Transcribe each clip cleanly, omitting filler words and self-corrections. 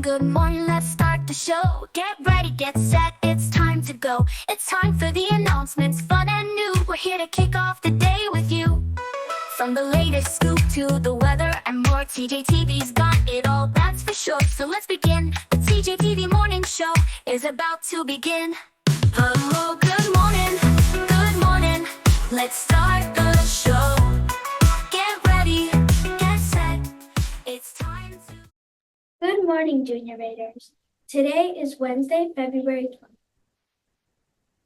good morning, let's start the show. Get ready, get set, it's time to go. It's time for the announcements, fun and new. We're here to kick off the day with you. From the latest scoop to the weather and more, TJTV's got it all, that's for sure. So let's begin. The TJTV morning show is about to begin. Oh, good morning, let's start the show. Get ready, get set, it's time to... Good morning, Junior Raiders. Today is Wednesday, February 12th.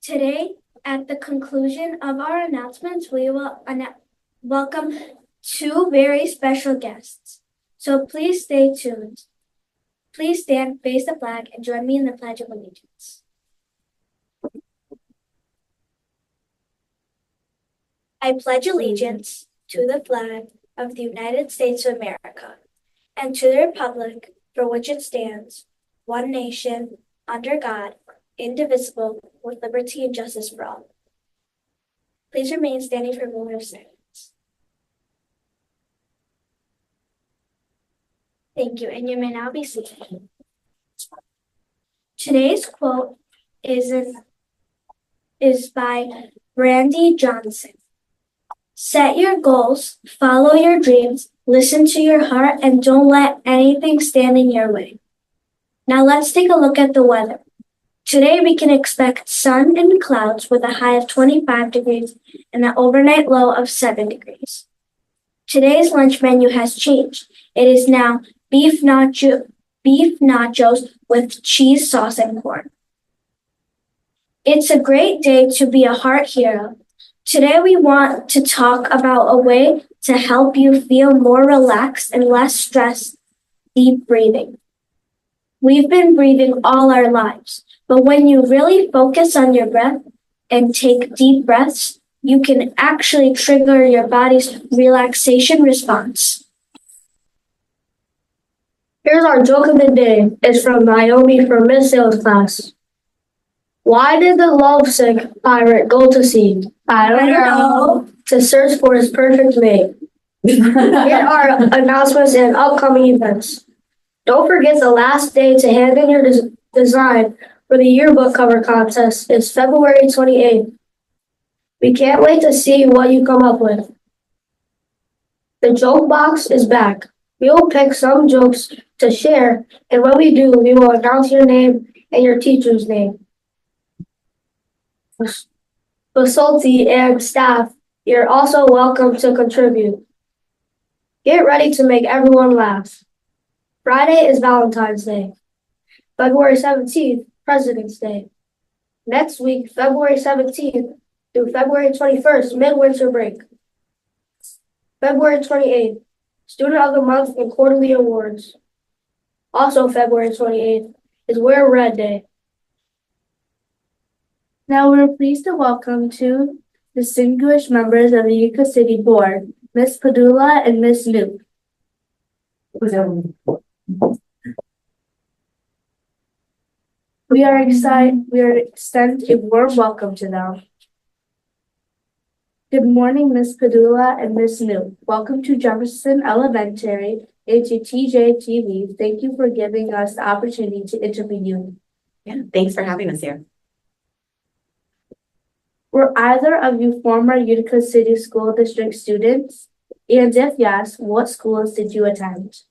Today, at the conclusion of our announcements, we will welcome two very special guests. So please stay tuned. Please stand, face the flag, and join me in the Pledge of Allegiance. I pledge allegiance to the flag of the United States of America and to the republic for which it stands, one nation, under God, indivisible, with liberty and justice for all. Please remain standing for a moment of silence. Thank you, and you may now be seated. Today's quote is by Brandy Johnson. Set your goals, follow your dreams, listen to your heart, and don't let anything stand in your way. Now let's take a look at the weather. Today we can expect sun and clouds with a high of 25 degrees and an overnight low of 7 degrees. Today's lunch menu has changed. It is now beef nachos with cheese sauce and corn. It's a great day to be a heart hero. Today we want to talk about a way to help you feel more relaxed and less stressed: deep breathing. We've been breathing all our lives, but when you really focus on your breath and take deep breaths, you can actually trigger your body's relaxation response. Here's our joke of the day. It's from Naomi from Miss Sales class. Why did the lovesick pirate go to sea? I don't know. To search for his perfect mate. Here are announcements and upcoming events. Don't forget the last day to hand in your design for the yearbook cover contest is February 28th. We can't wait to see what you come up with. The joke box is back. We will pick some jokes to share, and when we do, we will announce your name and your teacher's name. Faculty and staff, you're also welcome to contribute. Get ready to make everyone laugh. Friday is Valentine's Day. February 17th, President's Day. Next week, February 17th through February 21st, midwinter break. February 28th, Student of the Month and Quarterly Awards. Also February 28th is Wear Red Day. Now we're pleased to welcome two distinguished members of the Yucca City Board, Ms. Padula and Ms. Knoop. We extend a warm welcome to them. Good morning, Ms. Padula and Ms. Knoop. Welcome to Jefferson Elementary and to TJTV. Thank you for giving us the opportunity to interview you. Yeah, thanks for having us here. Were either of you former Utica City School District students? And if yes, what schools did you attend?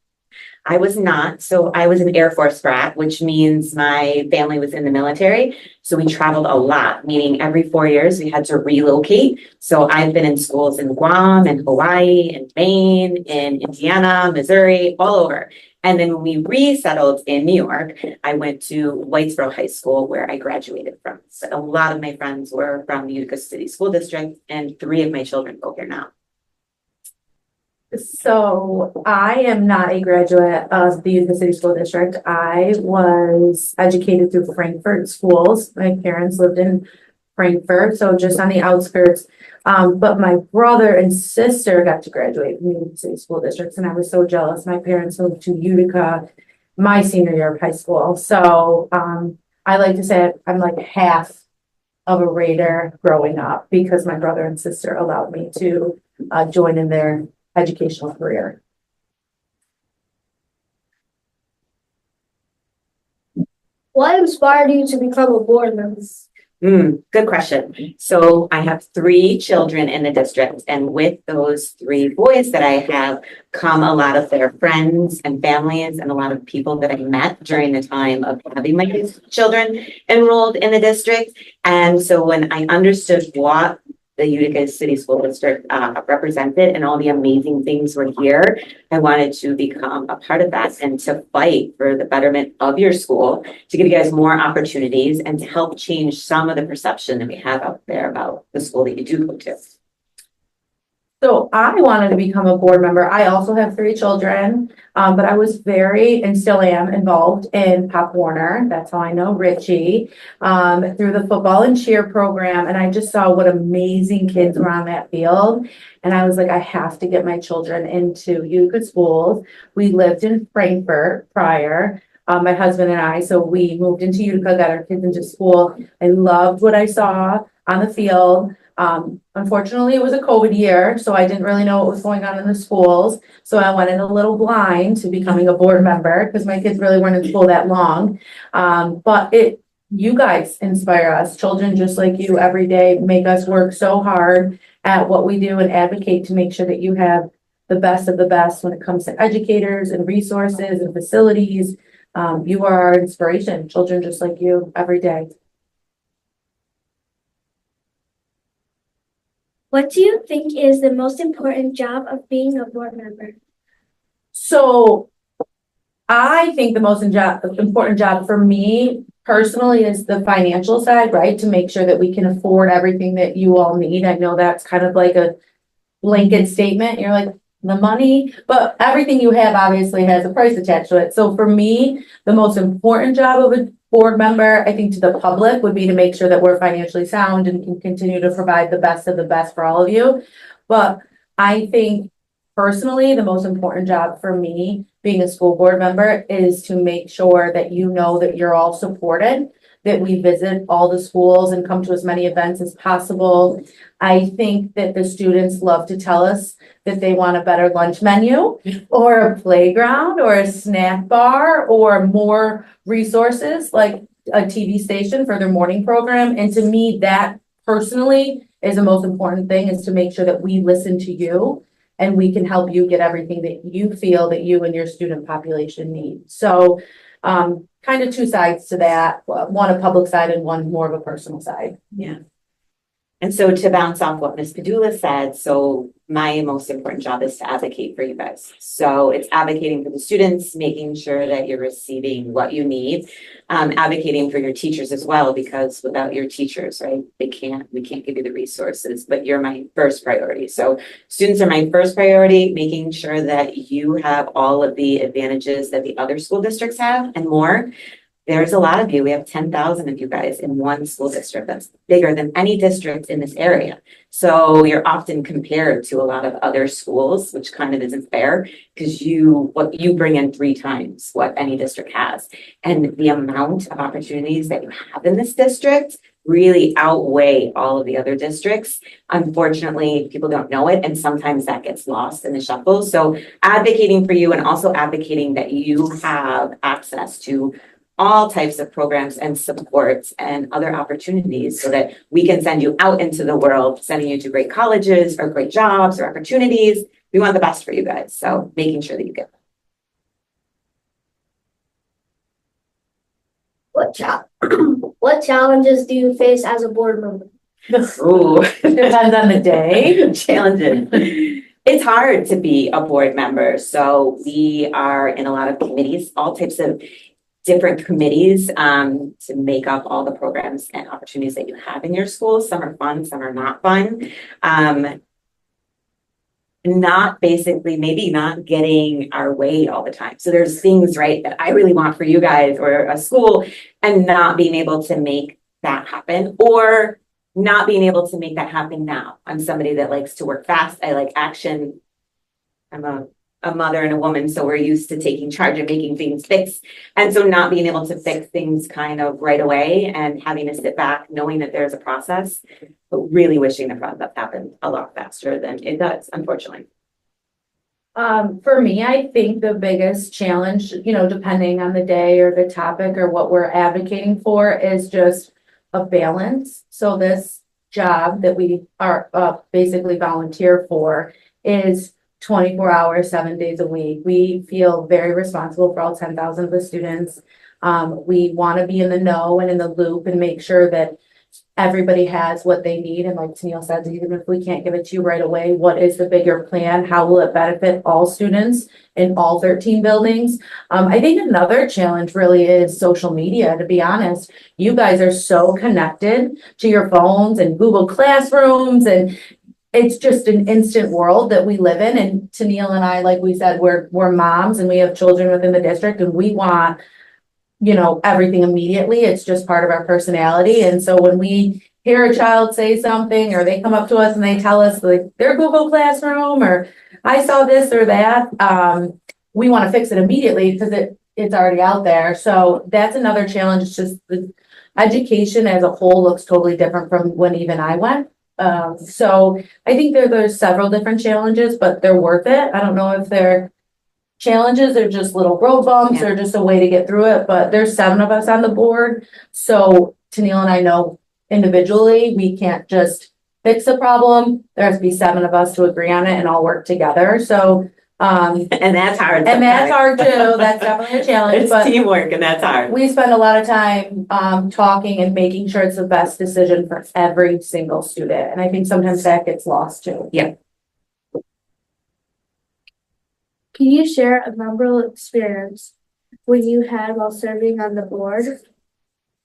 I was not. So I was an Air Force brat, which means my family was in the military. So we traveled a lot, meaning every 4 years we had to relocate. So I've been in schools in Guam and Hawaii and Maine, in Indiana, Missouri, all over. And then when we resettled in New York, I went to Whitesboro High School, where I graduated from. So a lot of my friends were from the Utica City School District, and 3 of my children go here now. So I am not a graduate of the Utica City School District. I was educated through Frankfurt schools. My parents lived in Frankfurt, so just on the outskirts. But my brother and sister got to graduate from the Utica City School Districts, and I was so jealous. My parents moved to Utica my senior year of high school. So I like to say I'm like half of a Raider growing up because my brother and sister allowed me to join in their educational career. What inspired you to become a board member? Good question. So I have 3 children in the district, and with those 3 boys that I have come a lot of their friends and families and a lot of people that I met during the time of having my children enrolled in the district. And so when I understood what the Utica City School District represented and all the amazing things were here, I wanted to become a part of that and to fight for the betterment of your school, to give you guys more opportunities and to help change some of the perception that we have out there about the school that you do go to. So I wanted to become a board member. I also have 3 children, but I was very, and still am, involved in Pop Warner. That's how I know Richie, through the football and cheer program. And I just saw what amazing kids were on that field. And I was like, I have to get my children into Utica schools. We lived in Frankfurt prior, my husband and I. So we moved into Utica, got our kids into school. I loved what I saw on the field. Unfortunately, it was a COVID year, so I didn't really know what was going on in the schools. So I went in a little blind to becoming a board member because my kids really weren't in school that long. But you guys inspire us. Children just like you every day make us work so hard at what we do and advocate to make sure that you have the best of the best when it comes to educators and resources and facilities. You are our inspiration. Children just like you every day. What do you think is the most important job of being a board member? So I think the most important job for me personally is the financial side, right? To make sure that we can afford everything that you all need. I know that's kind of like a blanket statement. You're like, the money, but everything you have obviously has a price attached to it. So for me, the most important job of a board member, I think to the public, would be to make sure that we're financially sound and can continue to provide the best of the best for all of you. But I think personally, the most important job for me being a school board member is to make sure that you know that you're all supported, that we visit all the schools and come to as many events as possible. I think that the students love to tell us that they want a better lunch menu or a playground or a snack bar or more resources like a TV station for their morning program. And to me, that personally is the most important thing, is to make sure that we listen to you and we can help you get everything that you feel that you and your student population need. So kind of 2 sides to that, one a public side and one more of a personal side. Yeah. And so to bounce off what Ms. Padula said, so my most important job is to advocate for you guys. So it's advocating for the students, making sure that you're receiving what you need, advocating for your teachers as well, because without your teachers, right, we can't give you the resources, but you're my first priority. So students are my first priority, making sure that you have all of the advantages that the other school districts have and more. There's a lot of you. We have 10,000 of you guys in one school district. That's bigger than any district in this area. So you're often compared to a lot of other schools, which kind of isn't fair, because what you bring in 3 times what any district has. And the amount of opportunities that you have in this district really outweigh all of the other districts. Unfortunately, people don't know it, and sometimes that gets lost in the shuffle. So advocating for you and also advocating that you have access to all types of programs and supports and other opportunities so that we can send you out into the world, sending you to great colleges or great jobs or opportunities. We want the best for you guys. So making sure that you get them. What challenges do you face as a board member? Ooh, Depends on the day. Challenging. It's hard to be a board member. So we are in a lot of committees, all types of different committees to make up all the programs and opportunities that you have in your school. Some are fun, some are not fun. Maybe not getting our way all the time. So there's things, right, that I really want for you guys or a school, and not being able to make that happen, or not being able to make that happen now. I'm somebody that likes to work fast. I like action. I'm a mother and a woman, so we're used to taking charge and making things fix. And so not being able to fix things kind of right away and having to sit back, knowing that there's a process, but really wishing the process happened a lot faster than it does, unfortunately. For me, I think the biggest challenge, depending on the day or the topic or what we're advocating for is just a balance. So this job that we are basically volunteer for is 24 hours, 7 days a week. We feel very responsible for all 10,000 of the students. We want to be in the know and in the loop and make sure that everybody has what they need. And like Tennille said, even if we can't give it to you right away, what is the bigger plan? How will it benefit all students in all 13 buildings? I think another challenge really is social media, to be honest. You guys are so connected to your phones and Google Classrooms, and it's just an instant world that we live in. And Tennille and I, like we said, we're moms and we have children within the district, and we want everything immediately. It's just part of our personality. And so when we hear a child say something, or they come up to us and they tell us like their Google Classroom, or I saw this or that, we want to fix it immediately because it's already out there. So that's another challenge. It's just the education as a whole looks totally different from when even I went. So I think there's several different challenges, but they're worth it. I don't know if they're challenges are just little road bumps or just a way to get through it, but there's 7 of us on the board. So Tennille and I know individually we can't just fix a problem. There has to be 7 of us to agree on it and all work together. So and that's hard. And that's hard too. That's definitely a challenge. It's but teamwork, and that's hard. we spend a lot of time talking and making sure it's the best decision for every single student. And I think sometimes that gets lost too. Yeah. Can you share a memorable experience when you had while serving on the board?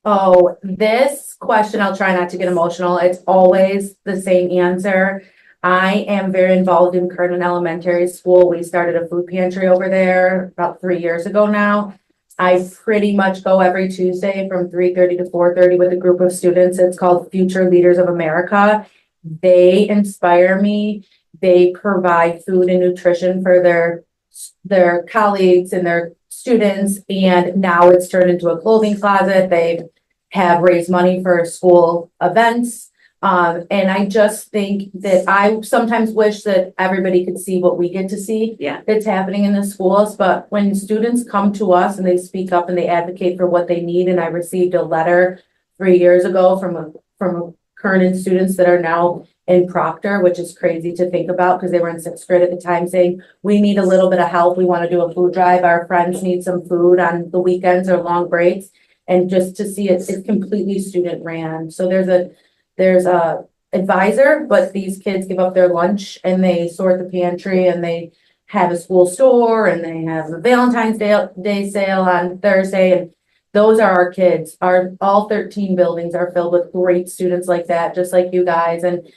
Oh, this question, I'll try not to get emotional. It's always the same answer. I am very involved in Kernan Elementary School. We started a food pantry over there about 3 years ago now. I pretty much go every Tuesday from 3:30 to 4:30 with a group of students. It's called Future Leaders of America. They inspire me. They provide food and nutrition for their colleagues and their students. And now it's turned into a clothing closet. They have raised money for school events. And I just think that I sometimes wish that everybody could see what we get to see. Yeah. That's happening in the schools. But when students come to us and they speak up and they advocate for what they need, and I received a letter 3 years ago from current students that are now in Proctor, which is crazy to think about because they were in 6th grade at the time, saying, we need a little bit of help. We want to do a food drive. Our friends need some food on the weekends or long breaks. And just to see it's completely student ran. So there's a advisor, but these kids give up their lunch and they sort the pantry, and they have a school store, and they have a Valentine's Day sale on Thursday. And those are our kids. All 13 buildings are filled with great students like that, just like you guys. And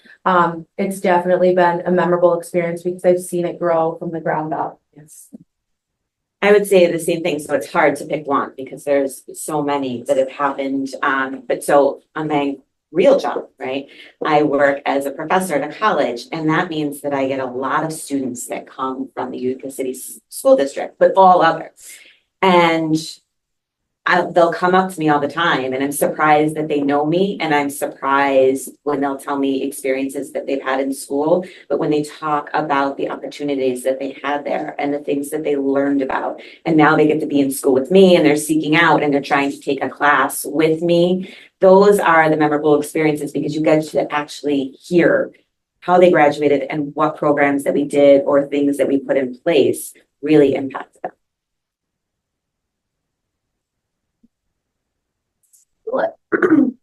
it's definitely been a memorable experience because I've seen it grow from the ground up. Yes. I would say the same thing. So it's hard to pick one because there's so many that have happened. But so on my real job, right? I work as a professor at a college, and that means that I get a lot of students that come from the Utica City School District, but all others. And they'll come up to me all the time, and I'm surprised that they know me, and I'm surprised when they'll tell me experiences that they've had in school. But when they talk about the opportunities that they had there and the things that they learned about, and now they get to be in school with me, and they're seeking out and they're trying to take a class with me, those are the memorable experiences because you get to actually hear how they graduated and what programs that we did or things that we put in place really impacted them.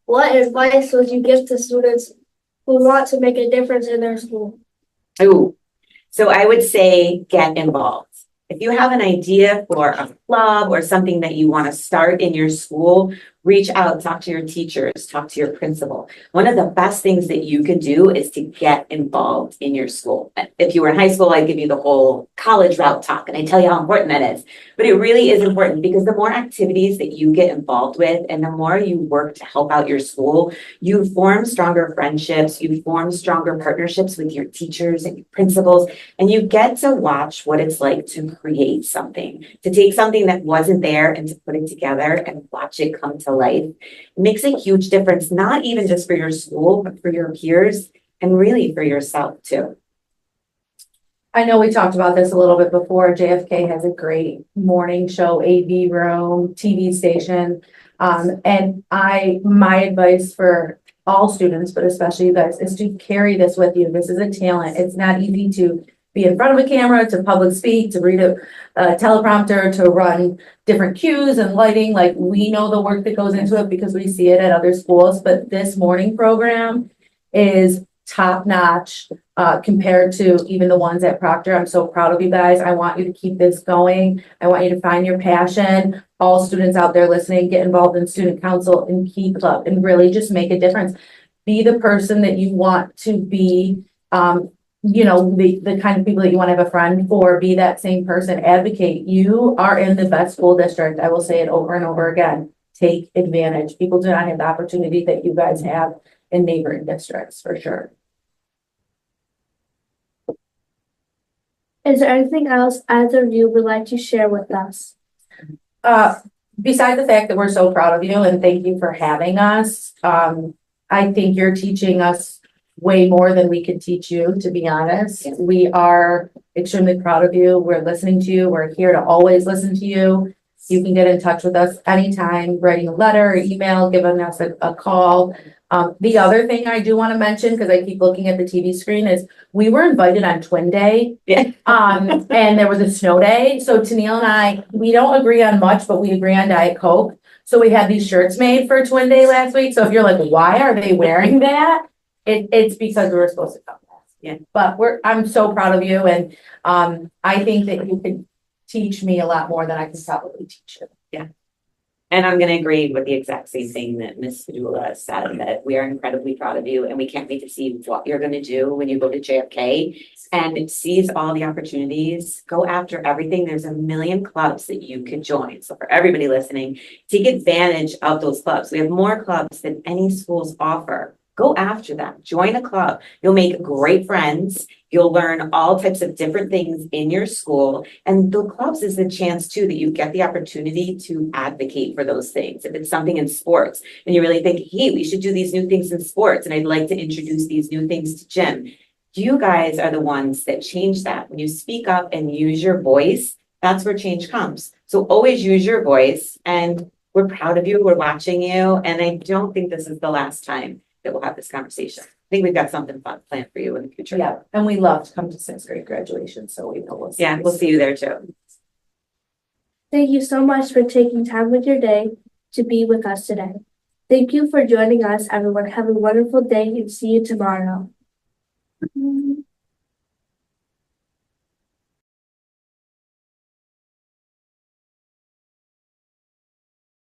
What advice would you give to students who want to make a difference in their school? Ooh, so I would say get involved. If you have an idea for a club or something that you want to start in your school, reach out, talk to your teachers, talk to your principal. One of the best things that you can do is to get involved in your school. If you were in high school, I'd give you the whole college route talk and I tell you how important that is. But it really is important because the more activities that you get involved with and the more you work to help out your school, you form stronger friendships, you form stronger partnerships with your teachers and your principals, and you get to watch what it's like to create something, to take something that wasn't there and to put it together and watch it come to life. It makes a huge difference, not even just for your school, but for your peers and really for yourself too. I know we talked about this a little bit before. JFK has a great morning show, AV room, TV station. My advice for all students, but especially you guys, is to carry this with you. This is a talent. It's not easy to be in front of a camera, to public speak, to read a teleprompter, to run different cues and lighting. Like, we know the work that goes into it because we see it at other schools, but this morning program is top notch compared to even the ones at Proctor. I'm so proud of you guys. I want you to keep this going. I want you to find your passion. All students out there listening, get involved in student council and Key Club and really just make a difference. Be the person that you want to be, the kind of people that you want to have a friend for. Be that same person. Advocate. You are in the best school district. I will say it over and over again. Take advantage. People do not have the opportunity that you guys have in neighboring districts, for sure. Is there anything else either of you would like to share with us? Besides the fact that we're so proud of you and thank you for having us, I think you're teaching us way more than we can teach you, to be honest. We are extremely proud of you. We're listening to you. We're here to always listen to you. You can get in touch with us anytime, writing a letter or email, giving us a call. The other thing I do want to mention, because I keep looking at the TV screen, is we were invited on Twin Day. Yeah. And there was a snow day. So Tennille and I, we don't agree on much, but we agree on Diet Coke. So we had these shirts made for Twin Day last week. So if you're like, why are they wearing that? It's because we were supposed to come. Yeah. But I'm so proud of you. And I think that you could teach me a lot more than I can probably teach you. Yeah. And I'm going to agree with the exact same thing that Ms. Padula said, that we are incredibly proud of you and we can't wait to see what you're going to do when you go to JFK and seize all the opportunities. Go after everything. There's a million clubs that you can join. So for everybody listening, take advantage of those clubs. We have more clubs than any schools offer. Go after them. Join a club. You'll make great friends. You'll learn all types of different things in your school. And the clubs is the chance too that you get the opportunity to advocate for those things. If it's something in sports and you really think, hey, we should do these new things in sports and I'd like to introduce these new things to Jim. You guys are the ones that change that. When you speak up and use your voice, that's where change comes. So always use your voice, and we're proud of you. We're watching you. And I don't think this is the last time that we'll have this conversation. I think we've got something fun planned for you in the future. Yeah, and we love to come to 6th grade graduation, so we know We'll see you there too. Thank you so much for taking time with your day to be with us today. Thank you for joining us, everyone. Have a wonderful day and see you tomorrow.